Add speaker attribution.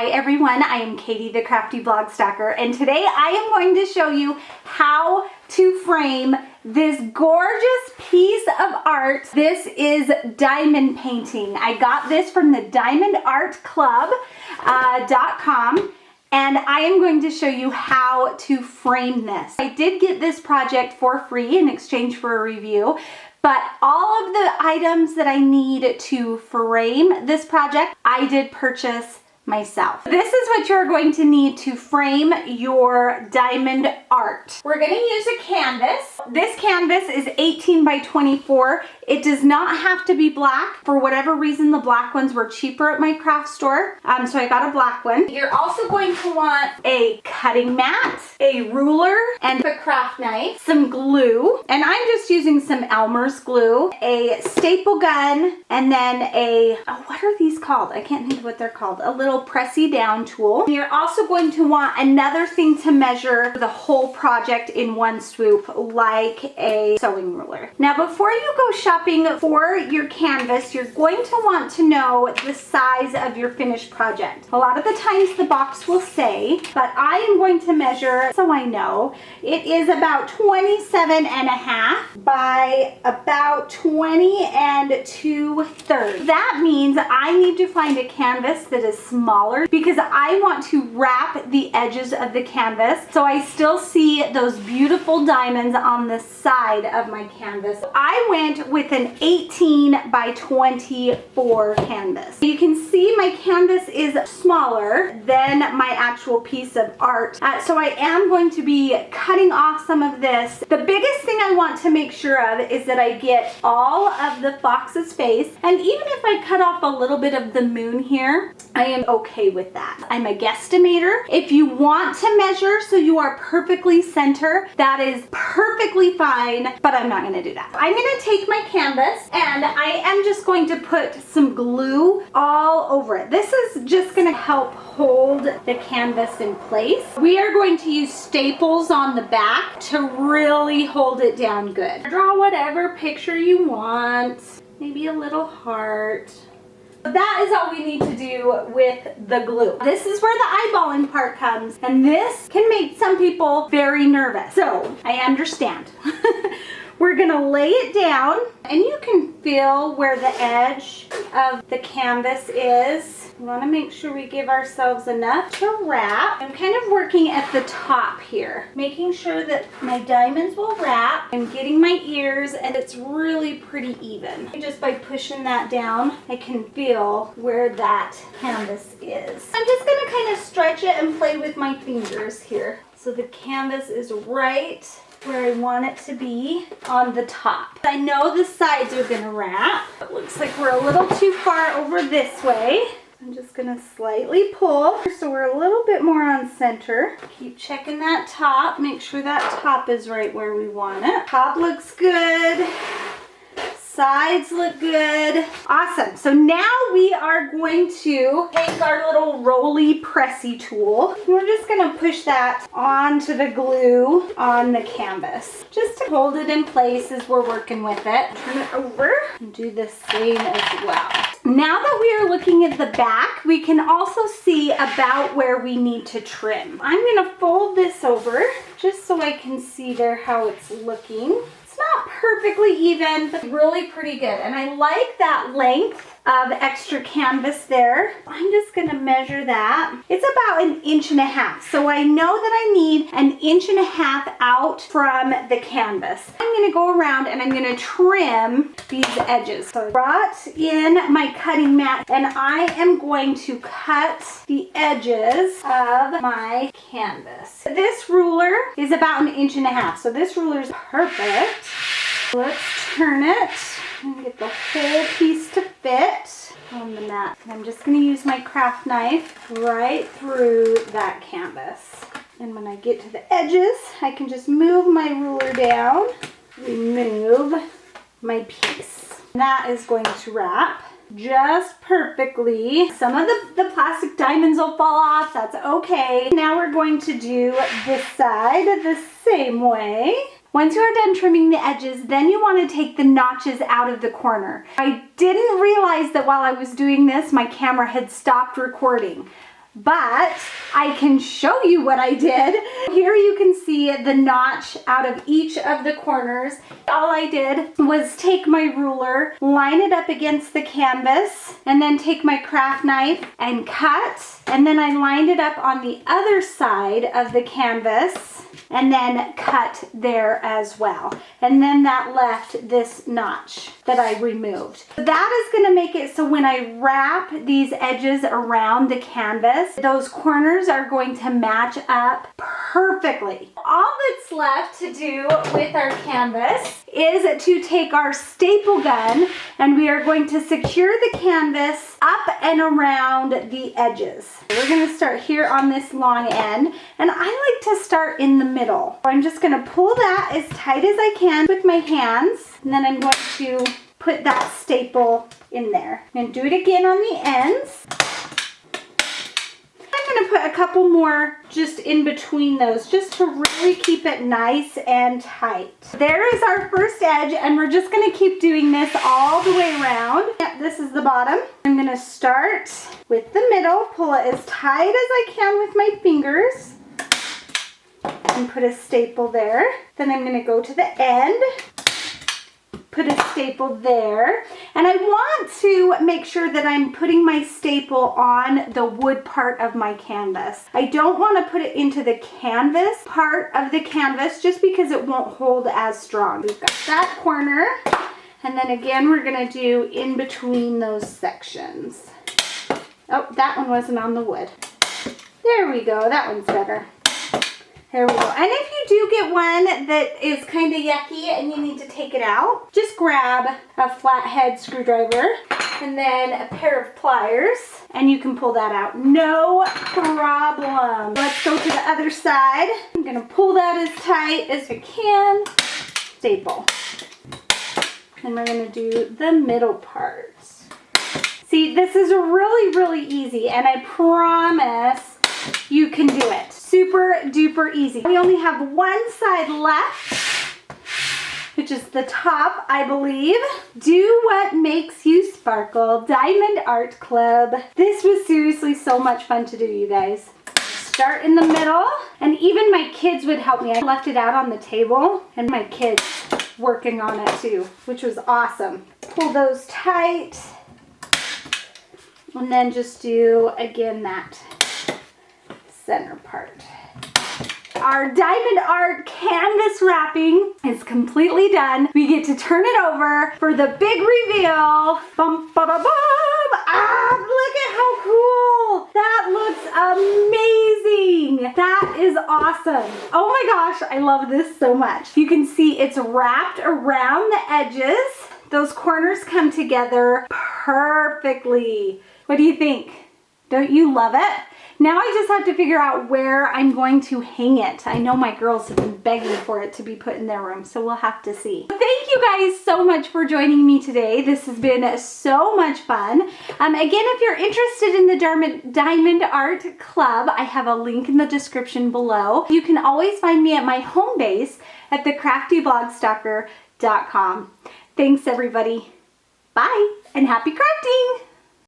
Speaker 1: Hi everyone, I am Katie the Crafty Blog Stalker, and today I am going to show you how to frame this gorgeous piece of art. This is diamond painting. I got this from the diamondartclub.com. And I am going to show you how to frame this. I did get this project for free in exchange for a review, but all of the items that I need to frame this project, I did purchase myself. This is what you're going to need to frame your diamond art. We're going to use a canvas. This canvas is 18 by 24. It does not have to be black. For whatever reason, the black ones were cheaper at my craft store, so I got a black one. You're also going to want a cutting mat, a ruler, and a craft knife, some glue, and I'm just using some Elmer's glue, a staple gun, and then a, what are these called? I can't think of what they're called. A little pressy down tool. You're also going to want another thing to measure the whole project in one swoop, like a sewing ruler. Now, before you go shopping for your canvas, you're going to want to know the size of your finished project. A lot of the times the box will say, but I am going to measure so I know. It is about 27 and a half by about 20 and 2/3. That means I need to find a canvas that is smaller because I want to wrap the edges of the canvas so I still see those beautiful diamonds on the side of my canvas. I went with an 18 by 24 canvas. You can see my canvas is smaller than my actual piece of art. So I am going to be cutting off some of this. The biggest thing I want to make sure of is that I get all of the fox's face, and even if I cut off a little bit of the moon here, I am okay with that. I'm a guesstimator. If you want to measure so you are perfectly center, that is perfectly fine, but I'm not going to do that. I'm going to take my canvas and I am just going to put some glue all over it. This is just going to help hold the canvas in place. We are going to use staples on the back to really hold it down good. Draw whatever picture you want, maybe a little heart. That is all we need to do with the glue. This is where the eyeballing part comes, and this can make some people very nervous. So I understand. We're gonna lay it down, and you can feel where the edge of the canvas is. We wanna make sure we give ourselves enough to wrap. I'm kind of working at the top here, making sure that my diamonds will wrap. I'm getting my ears, and it's really pretty even. Just by pushing that down, I can feel where that canvas is. I'm just gonna kind of stretch it and play with my fingers here. So the canvas is right where I want it to be on the top. I know the sides are gonna wrap. It looks like we're a little too far over this way. I'm just gonna slightly pull so we're a little bit more on center. Keep checking that top. Make sure that top is right where we want it. Top looks good. Sides look good. Awesome. So now we are going to take our little roly pressy tool. We're just going to push that onto the glue on the canvas, just to hold it in place as we're working with it. Turn it over and do the same as well. Now that we are looking at the back, we can also see about where we need to trim. I'm going to fold this over just so I can see there how it's looking. Not perfectly even, but really pretty good. And I like that length of extra canvas there. I'm just gonna measure that. It's about 1.5 inches. So I know that I need 1.5 inches out from the canvas. I'm gonna go around and I'm gonna trim these edges. So I brought in my cutting mat and I am going to cut the edges of my canvas. This ruler is about 1.5 inches. So this ruler is perfect. Let's turn it and get the whole piece to fit on the mat. And I'm just going to use my craft knife right through that canvas. And when I get to the edges, I can just move my ruler down, remove my piece. And that is going to wrap just perfectly. Some of the plastic diamonds will fall off. That's okay. Now we're going to do this side the same way. Once you are done trimming the edges, then you want to take the notches out of the corner. I didn't realize that while I was doing this, my camera had stopped recording. but I can show you what I did. Here you can see the notch out of each of the corners. All I did was take my ruler, line it up against the canvas, and then take my craft knife and cut. And then I lined it up on the other side of the canvas and then cut there as well. And then that left this notch that I removed. That is gonna make it so when I wrap these edges around the canvas, those corners are going to match up perfectly. All that's left to do with our canvas is to take our staple gun and we are going to secure the canvas up and around the edges. We're gonna start here on this long end, and I like to start in the middle. I'm just gonna pull that as tight as I can with my hands, and then I'm going to put that staple in there. I'm gonna do it again on the ends. I'm gonna put a couple more just in between those, just to really keep it nice and tight. There is our first edge, and we're just gonna keep doing this all the way around. Yep, this is the bottom. I'm gonna start with the middle, pull it as tight as I can with my fingers, and put a staple there. Then I'm gonna go to the end, put a staple there, and I want to make sure that I'm putting my staple on the wood part of my canvas. I don't want to put it into the canvas part of the canvas just because it won't hold as strong. We've got that corner, and then again we're going to do in between those sections. Oh, that one wasn't on the wood. There we go, that one's better. There we go. And if you do get one that is kind of yucky and you need to take it out, just grab a flathead screwdriver and then a pair of pliers and you can pull that out. No problem. Let's go to the other side. I'm going to pull that as tight as I can. Staple. And we're going to do the middle parts. See, this is really, really easy, and I promise you can do it. Super duper easy. We only have one side left, which is the top, I believe. Do what makes you sparkle. Diamond Art Club. This was seriously so much fun to do, you guys. Start in the middle, and even my kids would help me. I left it out on the table, and my kids working on it too, which was awesome. Pull those tight, and then just do, again, that center part. Our diamond art canvas wrapping is completely done. We get to turn it over for the big reveal. Bum, ba, da, bum. Ah, look at how cool. That looks amazing. That is awesome. Oh my gosh, I love this so much. You can see it's wrapped around the edges. Those corners come together perfectly. What do you think? Don't you love it? Now I just have to figure out where I'm going to hang it. I know my girls have been begging for it to be put in their room, so we'll have to see. Thank you guys so much for joining me today. This has been so much fun. Again, if you're interested in the Diamond Art Club, I have a link in the description below. You can always find me at my home base at thecraftyblogstalker.com. Thanks everybody. Bye and happy crafting!